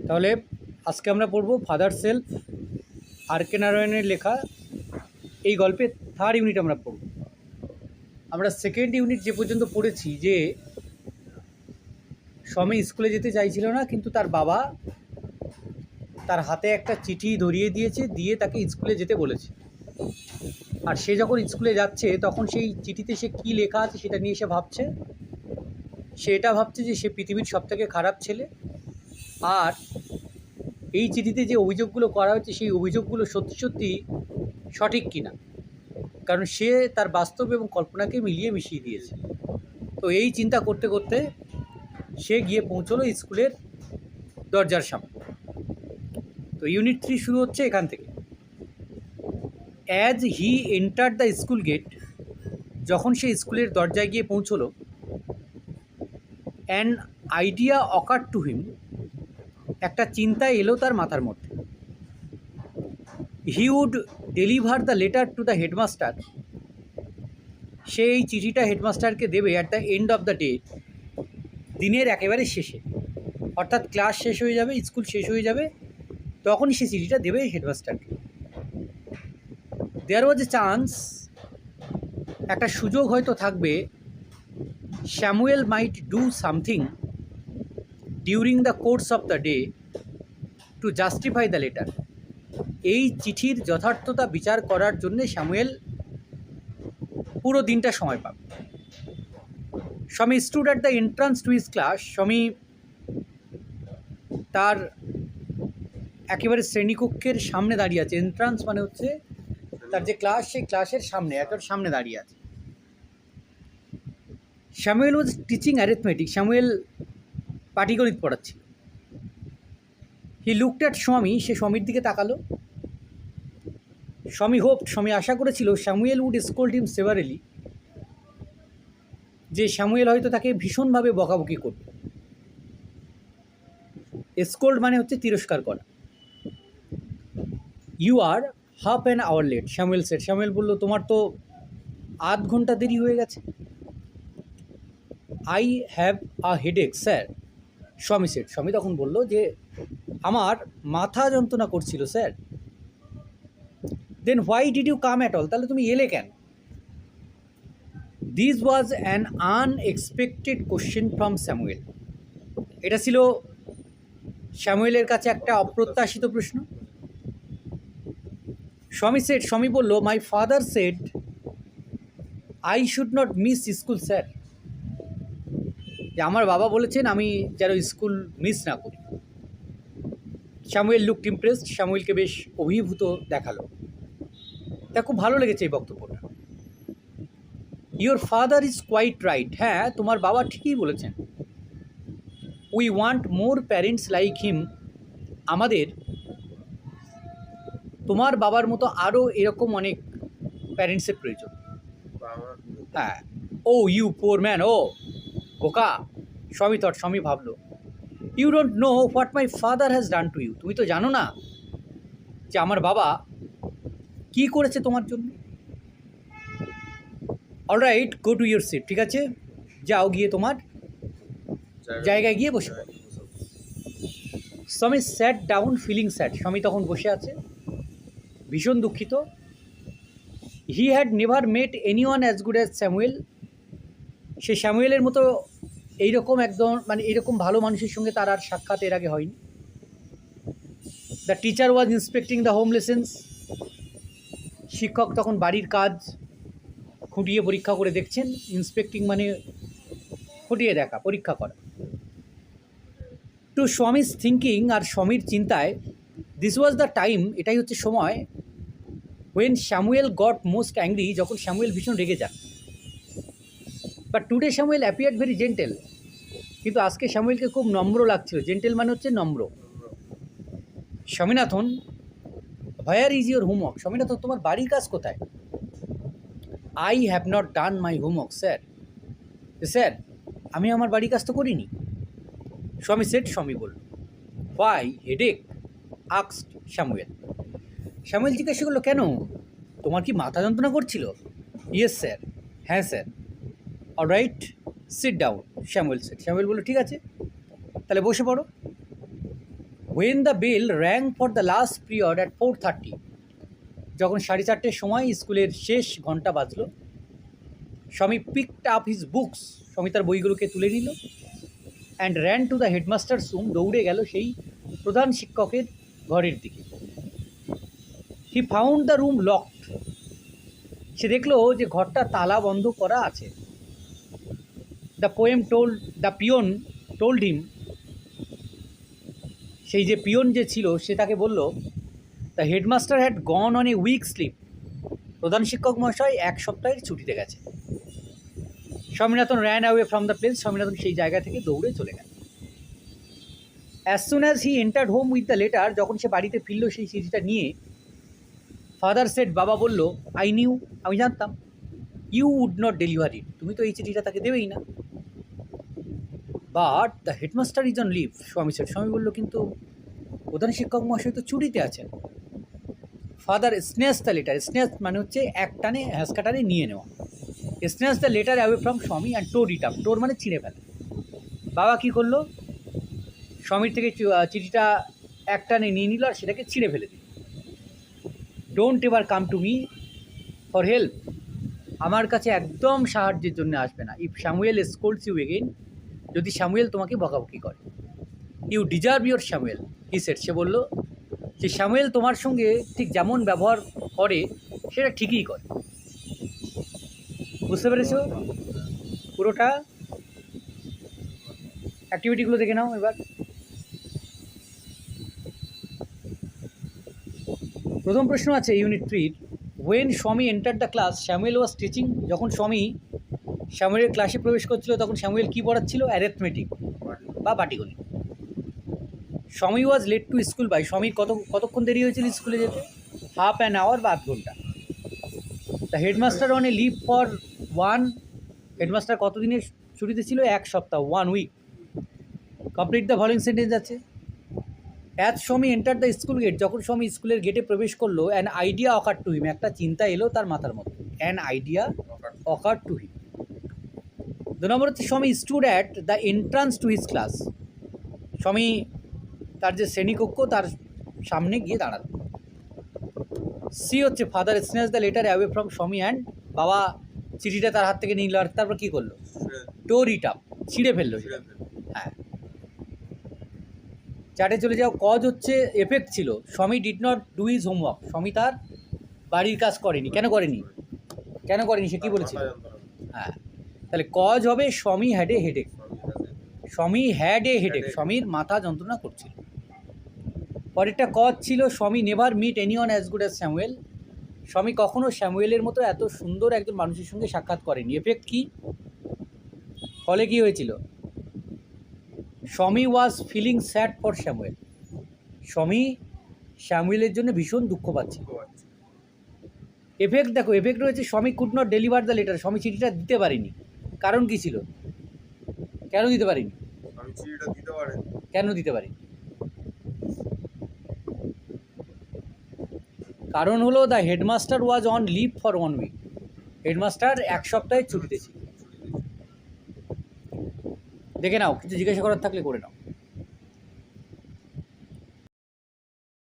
তাহলে আজকে আমরা পড়ব ফাদার সেলফ, আর কে নারায়ণের লেখা এই গল্পের থার্ড ইউনিট আমরা পড়ব। আমরা সেকেন্ড ইউনিট যে পর্যন্ত পড়েছি যে স্বামী স্কুলে যেতে চাইছিল না, কিন্তু তার বাবা তার হাতে একটা চিঠি ধরিয়ে দিয়েছে, দিয়ে তাকে স্কুলে যেতে বলেছে। আর সে যখন স্কুলে যাচ্ছে তখন সেই চিঠিতে সে কী লেখা আছে সেটা নিয়ে সে ভাবছে। সে এটা ভাবছে যে সে পৃথিবীর সবথেকে খারাপ ছেলে, আর এই চিঠিতে যে অভিযোগগুলো করা হচ্ছে সেই অভিযোগগুলো সত্যি সত্যি সঠিক কিনা, কারণ সে তার বাস্তব এবং কল্পনাকে মিলিয়ে মিশিয়ে দিয়েছে। তো এই চিন্তা করতে করতে সে গিয়ে পৌঁছলো স্কুলের দরজার সামনে। তো ইউনিট 3 শুরু হচ্ছে এখান থেকে। As he enter the school gate, যখন সে স্কুলের দরজায় গিয়ে পৌঁছলো, an idea occur to him, একটা চিন্তা এলো তার মাথার মধ্যে। He would deliver the letter to the headmaster, সে এই চিঠিটা হেডমাস্টারকে দেবে at the end of the day, দিনের একেবারে শেষে, অর্থাৎ ক্লাস শেষ হয়ে যাবে, স্কুল শেষ হয়ে যাবে, তখনই সে চিঠিটা দেবে হেডমাস্টারকে। দেয়ার ওয়াজ এ চান্স, একটা সুযোগ হয়তো থাকবে, Samuel might do something during the course of the day to justify the letter, এই চিঠির যথার্থতা বিচার করার জন্যে স্যামুয়েল পুরো দিনটা সময় পাবে। স্বামী stood at the entrance to his class, Swami তার একেবারে শ্রেণীকক্ষের সামনে দাঁড়িয়ে আছে। এন্ট্রান্স মানে হচ্ছে তার যে ক্লাস, সেই ক্লাসের সামনে, একেবারে সামনে দাঁড়িয়ে আছে। Samuel was teaching arithmetic, Samuel পাটিগণিত পড়াচ্ছিল। হি লুকড অ্যাট স্বামী, সে স্বামীর দিকে তাকালো। স্বামী হোপড, স্বামী আশা করেছিল Samuel would scold him severely, যে স্যামুয়েল হয়তো তাকে ভীষণভাবে বকাবকি করবে। স্কোল্ড মানে হচ্ছে তিরস্কার করা। You are half an hour late, Samuel said, Samuel বলল তোমার তো আধ ঘন্টা দেরি হয়ে গেছে। I have a headache sir, Swami said, Swami তখন বলল যে আমার মাথা যন্ত্রণা করছিল স্যার। Then why did you come at all, তাহলে তুমি এলে কেন? This was an unexpected question from Samuel, এটা ছিল স্যামুয়েলের কাছে একটা অপ্রত্যাশিত প্রশ্ন। স্বামী সেট, স্বামী বলল my father said I should not miss school sir, যে আমার বাবা বলেছেন আমি যেন স্কুল মিস না করি। স্যামুয়েল লুকড ইমপ্রেসড, স্যামুয়েলকে বেশ অভিভূত দেখালো, তা খুব ভালো লেগেছে এই বক্তব্যটা। Your father is quite right, হ্যাঁ তোমার বাবা ঠিকই বলেছেন। We want more parents like him, আমাদের তোমার বাবার মতো আরও এরকম অনেক প্যারেন্টসের প্রয়োজন। হ্যাঁ, ও ইউ পোর ম্যান, ও বোকা, স্বামী থট, স্বামী ভাবলো। You don't know what my father has done to you, তুমি তো জানো না যে আমার বাবা কী করেছে তোমার জন্য। Alright, go to your seat, ঠিক আছে যাও গিয়ে তোমার জায়গায় গিয়ে বসে পড়ো। স্বামী স্যাট ডাউন ফিলিং স্যাড, স্বামী তখন বসে আছে ভীষণ দুঃখিত। He had never met anyone as good as Samuel, সে স্যামুয়েলের মতো এইরকম একদম মানে এইরকম ভালো মানুষের সঙ্গে তার আর সাক্ষাৎ এর আগে হয়নি। The teacher was inspecting the home lessons, শিক্ষক তখন বাড়ির কাজ খুঁটিয়ে পরীক্ষা করে দেখছেন। ইন্সপেক্টিং মানে খুঁটিয়ে দেখা, পরীক্ষা করা। টু স্বামীজ থিঙ্কিং, আর স্বামীর চিন্তায়, দিস ওয়াজ দ্য টাইম, এটাই হচ্ছে সময়, when Samuel got most angry, যখন স্যামুয়েল ভীষণ রেগে যান। But today Samuel appeared very gentle, কিন্তু আজকে স্যামুয়েলকে খুব নম্র লাগছিল। জেন্টেল মানে হচ্ছে নম্র। Swaminathan, where is your homework, Swaminathan তোমার বাড়ির কাজ কোথায়? I have not done my homework sir, sir আমি আমার বাড়ির কাজ তো করিনি। স্বামী সেট, স্বামী বলল। Why headache asked Samuel, Samuel জিজ্ঞাসা করলো কেন, তোমার কি মাথা যন্ত্রণা করছিল? ইয়েস স্যার, হ্যাঁ sir. Alright sit down, Samuel said, Samuel বললো ঠিক আছে তাহলে বসে পড়ো। When the bell rang for the last period at 4:30, যখন 4:30 সময় স্কুলের শেষ ঘন্টা বাজলো, স্বামী পিকড আপ হিজ বুকস, স্বামী তার বইগুলোকে তুলে নিল, and ran to the headmaster's room, দৌড়ে গেল সেই প্রধান শিক্ষকের ঘরের দিকে। He found the room locked, সে দেখলো যে ঘরটা তালা বন্ধ করা আছে। দ্য পিয়ন টোল্ড হিম, সেই যে পিয়ন যে ছিল সে তাকে বলল, the headmaster had gone on a week slip, প্রধান শিক্ষক মহাশয় 1 সপ্তাহের ছুটিতে গেছে। Swaminathan ran away from the place, Swaminathan সেই জায়গা থেকে দৌড়ে চলে গেল। As soon as he entered home with the letter, যখন সে বাড়িতে ফিরল সেই চিঠিটা নিয়ে, ফাদার সেড, বাবা বলল, আই নিউ, আমি জানতাম, you would not deliver it, তুমি তো এই চিঠিটা তাকে দেবেই না। But the headmaster is on leave, Swami said, Swami বলল, কিন্তু প্রধান শিক্ষক মহাশয় তো ছুটিতে আছেন। Father snatch the letter, snatch মানে হচ্ছে এক টানে হ্যাঁচকা টানে নিয়ে নেওয়া, snatch the letter away from Swami and tore it up, টোর মানে ছিঁড়ে ফেলে। বাবা কী করলো, স্বামীর থেকে চিঠিটা এক টানে নিয়ে নিল আর সেটাকে ছিঁড়ে ফেলে দিল। Don't ever come to me for help, আমার কাছে একদম সাহায্যের জন্য আসবে না। If Samuel scolds you again, যদি স্যামুয়েল তোমাকে বকাবকি করে। You deserve your Samuel, he said, সে বলল যে স্যামুয়েল তোমার সঙ্গে ঠিক যেমন ব্যবহার করে সেটা ঠিকই করে। বুঝতে পেরেছো পুরোটা? অ্যাক্টিভিটিগুলো দেখে নাও এবার। প্রথম প্রশ্ন আছে ইউনিট 3, ওয়েন স্বামী enter the class Samuel was teaching, যখন স্বামী স্যামুয়েলের ক্লাসে প্রবেশ করছিল তখন স্যামুয়েল কী পড়াচ্ছিল? অ্যারেথমেটিক বা পাটিগণিত। Swami was late to school by, স্বামীর কতক্ষণ দেরি হয়েছিল স্কুলে যেতে? হাফ অ্যান আওয়ার বা 1 ঘন্টা। The headmaster on a leave for 1, headmaster কতদিনের ছুটিতে ছিল? 1 সপ্তাহ, 1 week. Complete the following sentence আছে। As Swami enter the school gate, যখন স্বামী স্কুলের গেটে প্রবেশ করলো, an idea occur to him, একটা চিন্তা এলো তার মাথার মধ্যে। An idea occur to him. 2 নম্বর হচ্ছে Swami stood at the entrance to his class, Swami তার যে শ্রেণীকক্ষ তার সামনে গিয়ে দাঁড়ালো। সি হচ্ছে father snatch the letter away from Swami and, বাবা চিঠিটা তার হাত থেকে নিল আর তারপর কী করলো? টোর ইট আপ, ছিঁড়ে ফেললো। হ্যাঁ, চার্টে চলে যাও। কজ হচ্ছে এফেক্ট ছিল, স্বামী did not do his homework, স্বামী তার বাড়ির কাজ করেনি। কেন করেনি সে কী বলেছিল? হ্যাঁ, তাহলে কজ হবে স্বামী হ্যাড এ হেডেক, স্বামীর মাথা যন্ত্রণা করছিল। পরেরটা কজ ছিল Swami never meet anyone as good as Samuel, Swami কখনো স্যামুয়েলের মতো এত সুন্দর একজন মানুষের সঙ্গে সাক্ষাৎ করেনি। এফেক্ট কি? ফলে কি হয়েছিল? Swami was feeling sad for Samuel, Swami স্যামুয়েলের জন্য ভীষণ দুঃখ পাচ্ছিল। এফেক্ট দেখো, এফেক্ট রয়েছে স্বামী could not deliver the letter, স্বামী চিঠিটা দিতে পারেনি। কারণ কি ছিল? কেন দিতে পারিনি? কারণ হলো the headmaster was on leave for 1 week, headmaster 1 সপ্তাহের ছুটিতে ছিল। দেখে নাও, কিছু জিজ্ঞাসা করার থাকলে করে নাও।